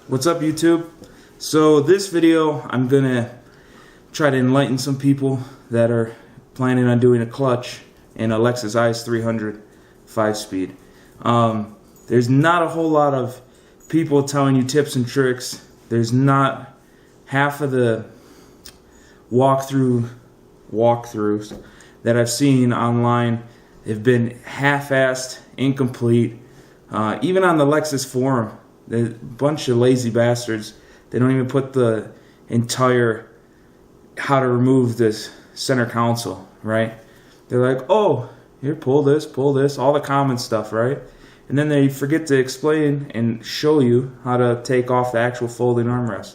What's up, YouTube? So this video, I'm gonna try to enlighten some people that are planning on doing a clutch in a Lexus IS300 5-speed. There's not a whole lot of people telling you tips and tricks. There's not half of the walkthroughs that I've seen online have been half-assed, incomplete. Even on the Lexus forum, a bunch of lazy bastards. They don't even put the entire how to remove this center console, right? They're like, oh, here, pull this, all the common stuff, right? And then they forget to explain and show you how to take off the actual folding armrest.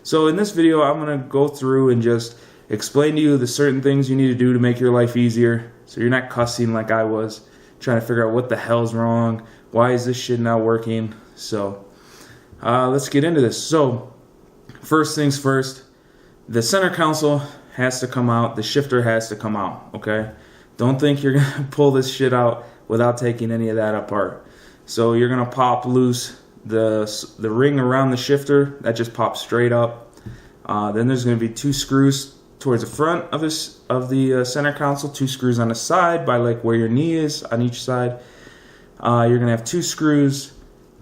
So in this video, I'm going to go through and just explain to you the certain things you need to do to make your life easier, so you're not cussing like I was, trying to figure out what the hell's wrong, why is this shit not working. So let's get into this. So first things first, the center console has to come out, the shifter has to come out, okay? Don't think you're gonna pull this shit out without taking any of that apart. So you're gonna pop loose the ring around the shifter, that just pops straight up. Then there's gonna be 2 screws towards the front of the center console, 2 screws on the side by like where your knee is on each side. You're gonna have 2 screws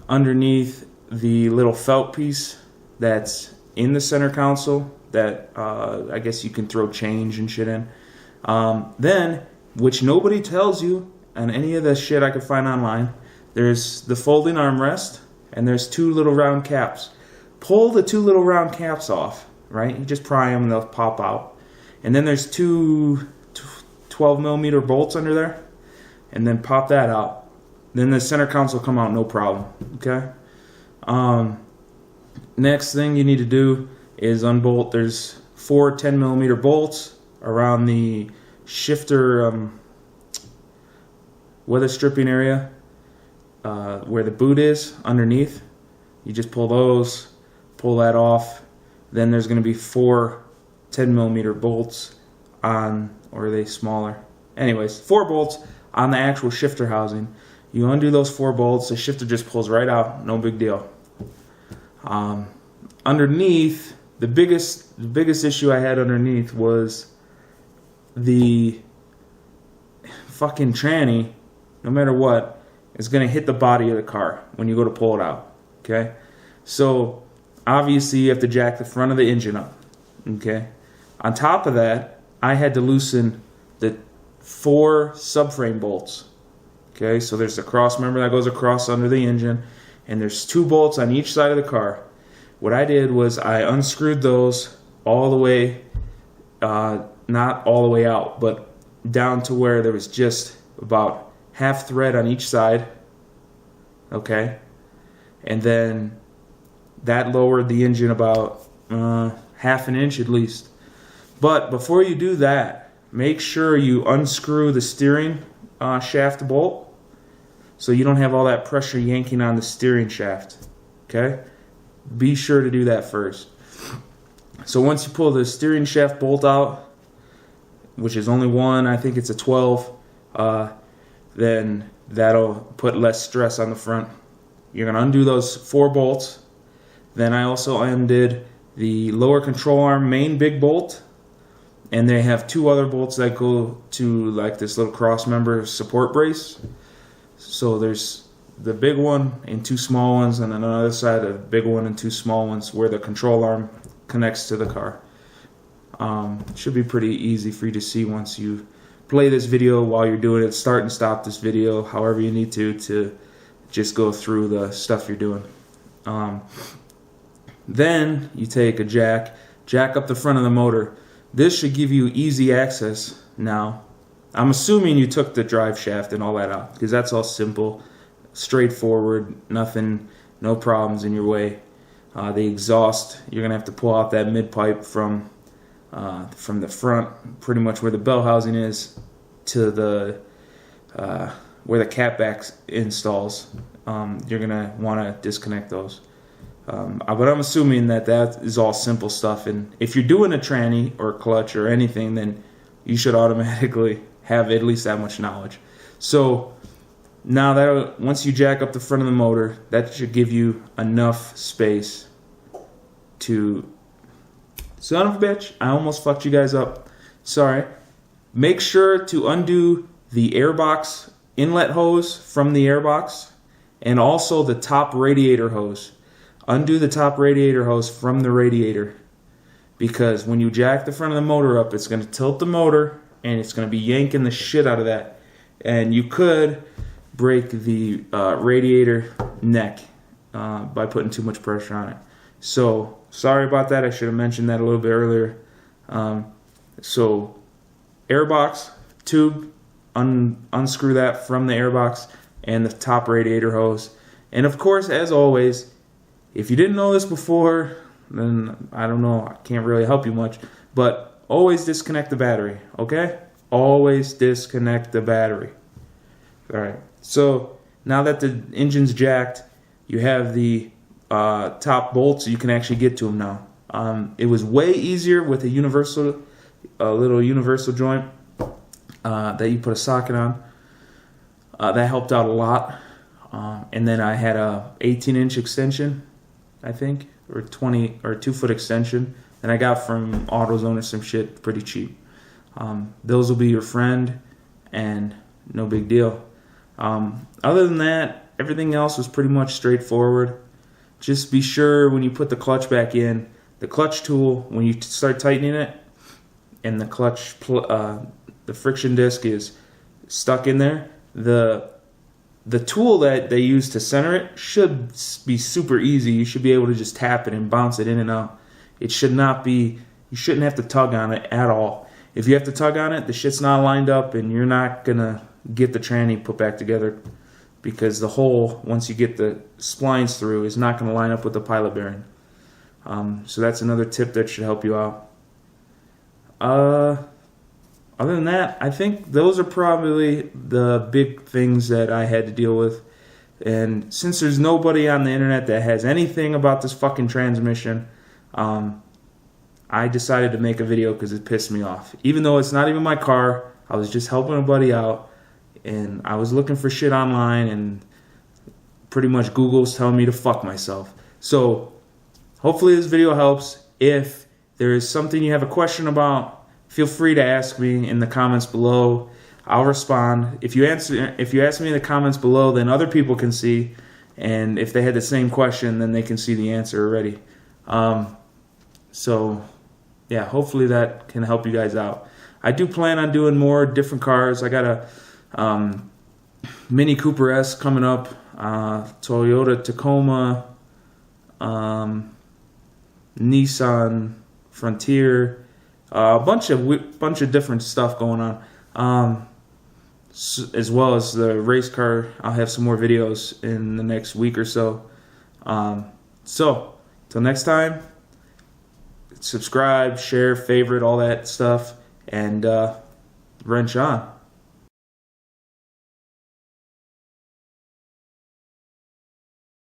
underneath the little felt piece that's in the center console that I guess you can throw change and shit in. Then, which nobody tells you on any of the shit I could find online, there's the folding armrest and there's 2 little round caps. Pull the 2 little round caps off, right? You just pry them and they'll pop out. And then there's 2 12mm bolts under there, and then pop that out. Then the center console come out no problem, okay? Next thing you need to do is unbolt. There's 4 10mm bolts around the shifter weather stripping area where the boot is underneath. You just pull those, pull that off. Then there's going to be 4 10mm bolts on, or are they smaller? Anyways, 4 bolts on the actual shifter housing. You undo those 4 bolts, the shifter just pulls right out, no big deal. Underneath, the biggest issue I had underneath was the fucking tranny, no matter what, is going to hit the body of the car when you go to pull it out, okay? So, obviously you have to jack the front of the engine up, okay? On top of that, I had to loosen the 4 subframe bolts, okay? So there's the cross member that goes across under the engine, and there's 2 bolts on each side of the car. What I did was I unscrewed those all the way, not all the way out, but down to where there was just about half thread on each side, okay? And then that lowered the engine about half an inch at least. But before you do that, make sure you unscrew the steering shaft bolt, so you don't have all that pressure yanking on the steering shaft, okay? Be sure to do that first. So once you pull the steering shaft bolt out, which is only one, I think it's a 12, then that'll put less stress on the front. You're going to undo those 4 bolts. Then I also undid the lower control arm main big bolt, and they have 2 other bolts that go to like this little cross member support brace. So there's the big one and 2 small ones, and on the other side a big one and 2 small ones where the control arm connects to the car. Should be pretty easy for you to see once you play this video while you're doing it. Start and stop this video however you need to just go through the stuff you're doing. Then you take a jack up the front of the motor. This should give you easy access now. I'm assuming you took the drive shaft and all that out, because that's all simple, straightforward, nothing, no problems in your way. The exhaust, you're gonna have to pull out that mid pipe from the front, pretty much where the bell housing is, to the where the catback installs. You're gonna want to disconnect those. But I'm assuming that is all simple stuff, and if you're doing a tranny or clutch or anything, then you should automatically have at least that much knowledge. So now that once you jack up the front of the motor, that should give you enough space to... Son of a bitch, I almost fucked you guys up. Sorry. Make sure to undo the airbox inlet hose from the airbox and also the top radiator hose. Undo the top radiator hose from the radiator, because when you jack the front of the motor up, it's going to tilt the motor and it's going to be yanking the shit out of that. And you could break the radiator neck by putting too much pressure on it. So sorry about that. I should have mentioned that a little bit earlier. So airbox tube, unscrew that from the airbox and the top radiator hose. And of course, as always, if you didn't know this before, then I don't know, I can't really help you much, but always disconnect the battery, okay? Always disconnect the battery. Alright, so now that the engine's jacked, you have the top bolts, you can actually get to them now. It was way easier with a little universal joint that you put a socket on. That helped out a lot. And then I had a 18-inch extension, I think, or 20 or 2-foot extension, and I got from AutoZone or some shit pretty cheap. Those will be your friend, and no big deal. Other than that, everything else was pretty much straightforward. Just be sure when you put the clutch back in, the clutch tool, when you start tightening it, and the clutch, the friction disc is stuck in there, the tool that they use to center it should be super easy. You should be able to just tap it and bounce it in and out. It should not be, you shouldn't have to tug on it at all. If you have to tug on it, the shit's not lined up and you're not gonna get the tranny put back together, because the hole, once you get the splines through, is not gonna line up with the pilot bearing. So that's another tip that should help you out. Other than that, I think those are probably the big things that I had to deal with. And since there's nobody on the internet that has anything about this fucking transmission, I decided to make a video because it pissed me off. Even though it's not even my car, I was just helping a buddy out, and I was looking for shit online, and pretty much Google's telling me to fuck myself. So hopefully this video helps. If there is something you have a question about, feel free to ask me in the comments below. I'll respond. If you ask me in the comments below, then other people can see, and if they had the same question, then they can see the answer already. So yeah, hopefully that can help you guys out. I do plan on doing more different cars. I got a Mini Cooper S coming up, Toyota Tacoma, Nissan Frontier, a bunch of different stuff going on, as well as the race car. I'll have some more videos in the next week or so. So till next time, subscribe, share, favorite, all that stuff, and wrench on.